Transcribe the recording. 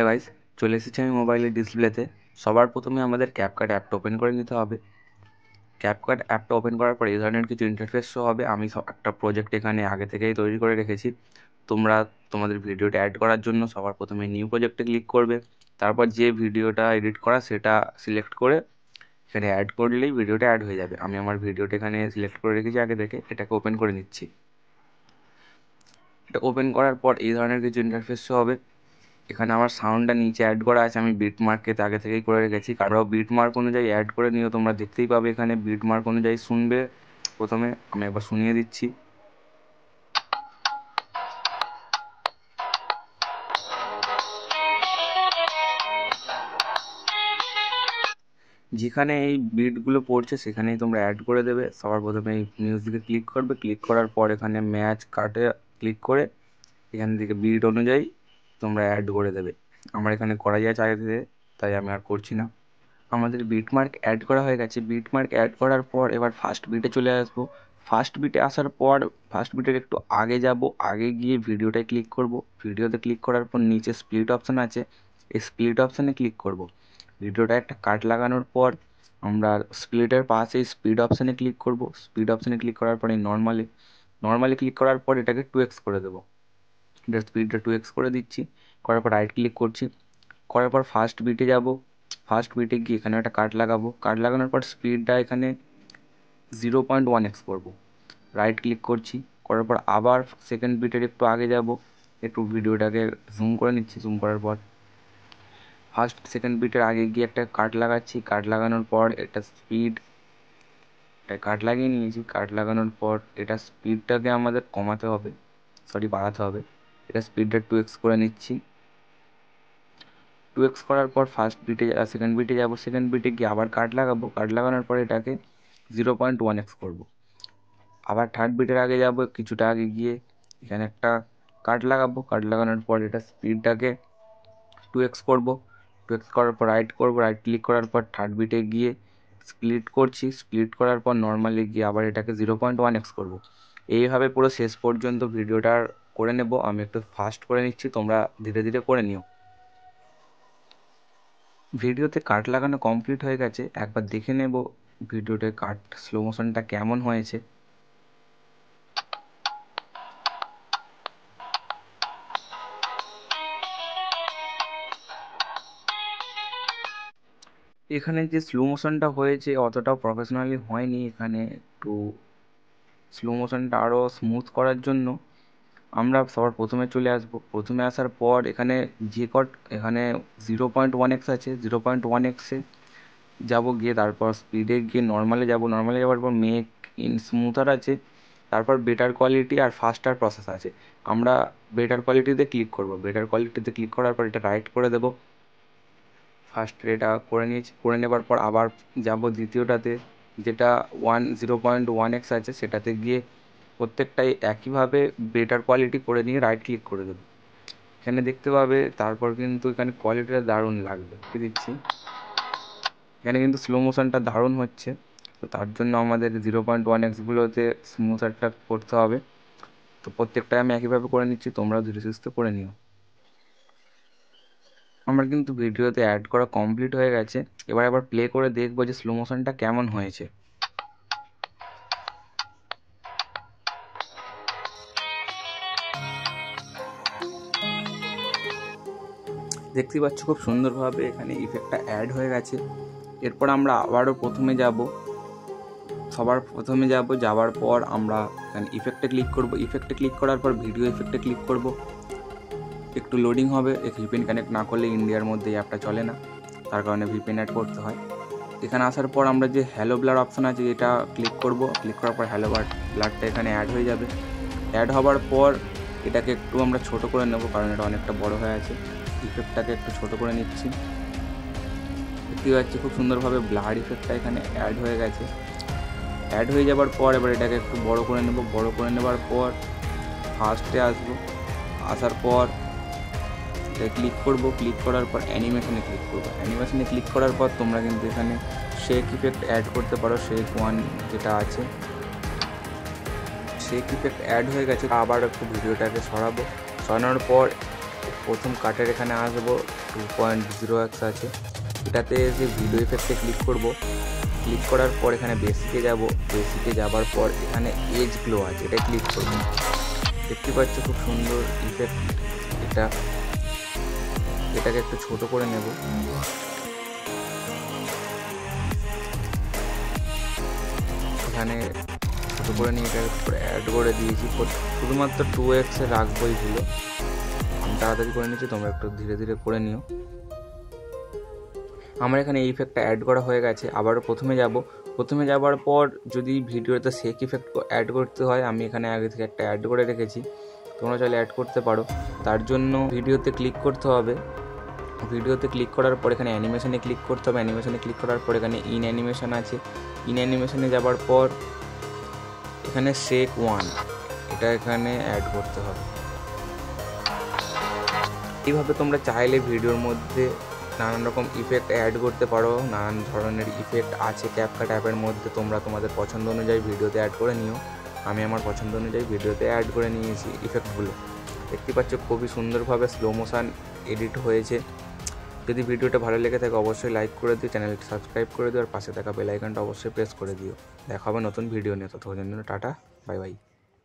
Hello guys, চলে এসেছি আমি মোবাইলের ডিসপ্লেতে। সবার প্রথমে আমাদের ক্যাপকাট অ্যাপটা ওপেন করে নিতে হবে। ক্যাপকাট অ্যাপটা ওপেন করার পর এই ধরনের কিছু ইন্টারফেস শো হবে। আমি একটা প্রজেক্ট এখানে আগে থেকেই তৈরি করে রেখেছি। তোমরা তোমাদের ভিডিওটা অ্যাড করার জন্য সবার প্রথমে নিউ প্রজেক্টে ক্লিক করবে। তারপর যে ভিডিওটা এডিট করা সেটা সিলেক্ট করে এখানে অ্যাড করলেই ভিডিওটা অ্যাড হয়ে যাবে। আমি আমার ভিডিওটা এখানে সিলেক্ট করে রেখেছি আগে থেকে, এটাকে ওপেন করে নিচ্ছি। এটা ওপেন করার পর এই ধরনের কিছু ইন্টারফেস শো হবে। এখানে আমার সাউন্ডটা নিচে অ্যাড করা আছে, আমি বিট মার্ককে আগে থেকেই করে রেখেছি। কারণ বিট মার্ক অনুযায়ী অ্যাড করে নিও, তোমরা দেখতেই পাবে এখানে বিট মার্ক অনুযায়ী শুনবে। প্রথমে আমি একবার শুনিয়ে দিচ্ছি। যেখানে এই বিটগুলো পড়ছে সেখানেই তোমরা অ্যাড করে দেবে। সবার প্রথমে এই মিউজিকে ক্লিক করবে, ক্লিক করার পর এখানে ম্যাচ কাটে ক্লিক করে এখান থেকে বিট অনুযায়ী তোমরা অ্যাড করে দেবে। আমার এখানে করাই আছে আগে থেকে, তাই আমি আর করছি না। আমাদের বিটমার্ক অ্যাড করা হয়ে গেছে। বিটমার্ক অ্যাড করার পর এবার ফার্স্ট বিটে চলে আসবো। ফার্স্ট বিটে আসার পর ফার্স্ট বিটের একটু আগে যাব, আগে গিয়ে ভিডিওটায় ক্লিক করব। ভিডিওতে ক্লিক করার পর নিচে স্প্লিট অপশান আছে, এই স্প্লিট অপশানে ক্লিক করব। ভিডিওটা একটা কাট লাগানোর পর আমরা স্প্লিটের পাশে স্পিড অপশানে ক্লিক করব। স্পিড অপশানে ক্লিক করার পরে নর্মালি ক্লিক করার পর এটাকে 2x করে দেবো। এটা স্পিডটা 2x করে দিচ্ছি। করার পর রাইট ক্লিক করছি। করার পর ফার্স্ট বিটে যাব। ফার্স্ট বিটে গিয়ে এখানে একটা কাট লাগাবো। কাট লাগানোর পর স্পিডটা এখানে 0.1x করবো। রাইট ক্লিক করছি। করার পর আবার সেকেন্ড বিটের একটু আগে যাব, একটু ভিডিওটাকে জুম করে নিচ্ছি। জুম করার পর ফার্স্ট সেকেন্ড বিটের আগে গিয়ে একটা কাট লাগাচ্ছি। কাট লাগানোর পর এটা কাট লাগিয়ে নিয়েছি। কাট লাগানোর পর এটা স্পিডটাকে আমাদের কমাতে হবে, বাড়াতে হবে। এটা স্পিডটা 2x করে নিচ্ছি। 2x করার পর সেকেন্ড বিটে যাব। সেকেন্ড বিটে গিয়ে আবার কাট লাগাবো। কাট লাগানোর পর এটাকে 0.1x করবো। আবার থার্ড বিটের আগে যাব, কিছুটা আগে গিয়ে এখানে একটা কাট লাগাবো। কাট লাগানোর পর এটা স্পিডটাকে 2x করবো। 2x করার পর রাইট ক্লিক করার পর থার্ড বিটে গিয়ে স্প্লিট করছি। স্প্লিট করার পর নর্মালি গিয়ে আবার এটাকে 0.1x করবো। এইভাবে পুরো শেষ পর্যন্ত ভিডিওটার করে নেব। আমি একটু ফাস্ট করে নিচ্ছি, তোমরা ধীরে ধীরে করে নিও। ভিডিওতে কাট লাগানো কমপ্লিট হয়ে গেছে। একবার দেখে নেব ভিডিওতে কাট স্লো মোশনটা কেমন হয়েছে। এখানে যে স্লো মোশনটা হয়েছে অতটাও প্রফেশনালি হয়নি। এখানে একটু স্লো মোশনটা আরও স্মুথ করার জন্য আমরা সবার প্রথমে চলে আসবো। প্রথমে আসার পর এখানে এখানে 0.1x আছে, 0.1xে যাবো। গিয়ে তারপর স্পিডে গিয়ে নর্মালে যাওয়ার পর মেক ইন স্মুথার আছে। তারপর বেটার কোয়ালিটি আর ফাস্টার প্রসেস আছে। আমরা বেটার কোয়ালিটিতে ক্লিক করবো। বেটার কোয়ালিটিতে ক্লিক করার পর এটা রাইট করে দেবো। ফার্স্ট এটা করে নেবার পর আবার যাব দ্বিতীয়টাতে, যেটা 0.1x আছে, সেটাতে গিয়ে প্রত্যেকটাই একইভাবে বেটার কোয়ালিটি করে নিয়ে রাইট ক্লিক করে দেবো। এখানে দেখতে পাবে তারপর কিন্তু এখানে কোয়ালিটিটা দারুণ লাগবে দিচ্ছি। এখানে কিন্তু স্লো মোশনটা দারুণ হচ্ছে। তো তার জন্য আমাদের 0.1xগুলোতে স্মুথারটা করতে হবে। তো প্রত্যেকটাই আমি একইভাবে করে নিচ্ছি, তোমরাও ধীরে সুস্থে করে নিও। আমার কিন্তু ভিডিওতে অ্যাড করা কমপ্লিট হয়ে গেছে। এবার প্লে করে দেখবো যে স্লো মোশনটা কেমন হয়েছে। দেখতেই পাচ্ছ খুব সুন্দরভাবে এখানে ইফেক্টটা অ্যাড হয়ে গেছে। এরপর আমরা আবারও সবার প্রথমে যাওয়ার পর আমরা এখানে ইফেক্টে ক্লিক করব। ইফেক্টে ক্লিক করার পর ভিডিও ইফেক্টে ক্লিক করব। একটু লোডিং হবে। ভিপিএন কানেক্ট না করলে ইন্ডিয়ার মধ্যে এই অ্যাপটা চলে না, তার কারণে ভিপিএন অ্যাড করতে হয়। এখানে আসার পর আমরা যে হ্যালো ব্লার অপশান আছে এটা ক্লিক করব। ক্লিক করার পর হ্যালো ব্লারটা এখানে অ্যাড হয়ে যাবে। অ্যাড হওয়ার পর এটাকে একটু আমরা ছোট করে নেব, কারণ এটা অনেকটা বড় হয়ে আছে। ইফেক্টটাকে একটু ছোট করে নিচ্ছি। দেখতে পাচ্ছি খুব সুন্দরভাবে ব্লার ইফেক্টটা এখানে অ্যাড হয়ে গেছে। অ্যাড হয়ে যাওয়ার পর এবার এটাকে একটু বড় করে নেব। বড় করে নেবার পর ফার্স্টে আসবো। আসার পর এটা ক্লিক করব। ক্লিক করার পর অ্যানিমেশনে ক্লিক করব। অ্যানিমেশনে ক্লিক করার পর তোমরা কিন্তু এখানে শেক ইফেক্ট অ্যাড করতে পারো। শেক 1 যেটা আছে, শেক ইফেক্ট অ্যাড হয়ে গেছে। আবার একটু ভিডিওটাকে সরানোর পর প্রথম কাটের এখানে আসবো, 2.0x আছে, এটাতে যে ভিডিও ইফেক্টে ক্লিক করব। ক্লিক করার পর এখানে বেসিকে যাব, বেসিকে যাবার পর এখানে এজ গ্লো আছে, এটা ক্লিক করব। দেখতে পাচ্ছ খুব সুন্দর ইফেক্ট এটা। এটাকে একটু ছোট করে নেব। এখানে ছোট করে নিয়ে এটাকে অ্যাড করে দিয়েছি। শুধুমাত্র 2x এ রাখবো এইগুলো। আমি তাড়াতাড়ি করে নিচ্ছি, তোমরা একটু ধীরে ধীরে করে নিও। আমার এখানে এই ইফেক্টটা অ্যাড করা হয়ে গেছে। আবারও প্রথমে যাব, প্রথমে যাবার পর যদি ভিডিওতে শেক ইফেক্ট অ্যাড করতে হয়, আমি এখানে আগে থেকে একটা অ্যাড করে রেখেছি, তোমরা চাইলে অ্যাড করতে পারো। তার জন্য ভিডিওতে ক্লিক করতে হবে। ভিডিওতে ক্লিক করার পর এখানে অ্যানিমেশনে ক্লিক করতে হবে। অ্যানিমেশনে ক্লিক করার পর এখানে ইন অ্যানিমেশন আছে। ইন অ্যানিমেশনে যাবার পর এখানে শেক 1 এটা এখানে অ্যাড করতে হবে। এইভাবে তোমরা চাইলে ভিডিওর মধ্যে নানান রকম ইফেক্ট অ্যাড করতে পারো। নানান ধরনের ইফেক্ট আছে ক্যাপকাট অ্যাপের মধ্যে, তোমরা তোমাদের পছন্দ অনুযায়ী ভিডিওতে অ্যাড করে নিও। আমি আমার পছন্দ অনুযায়ী ভিডিওতে অ্যাড করে নিয়েছি ইফেক্টগুলো। দেখতে পাচ্ছ খুবই সুন্দরভাবে স্লো মোশন এডিট হয়েছে। যদি ভিডিওটা ভালো লেগে থাকে অবশ্যই লাইক করে দিও, চ্যানেলটি সাবস্ক্রাইব করে দিও, আর পাশে থাকা বেল আইকনটা অবশ্যই প্রেস করে দিও। দেখা হবে নতুন ভিডিও নিয়ে। ততক্ষণের জন্য টাটা, বাই বাই।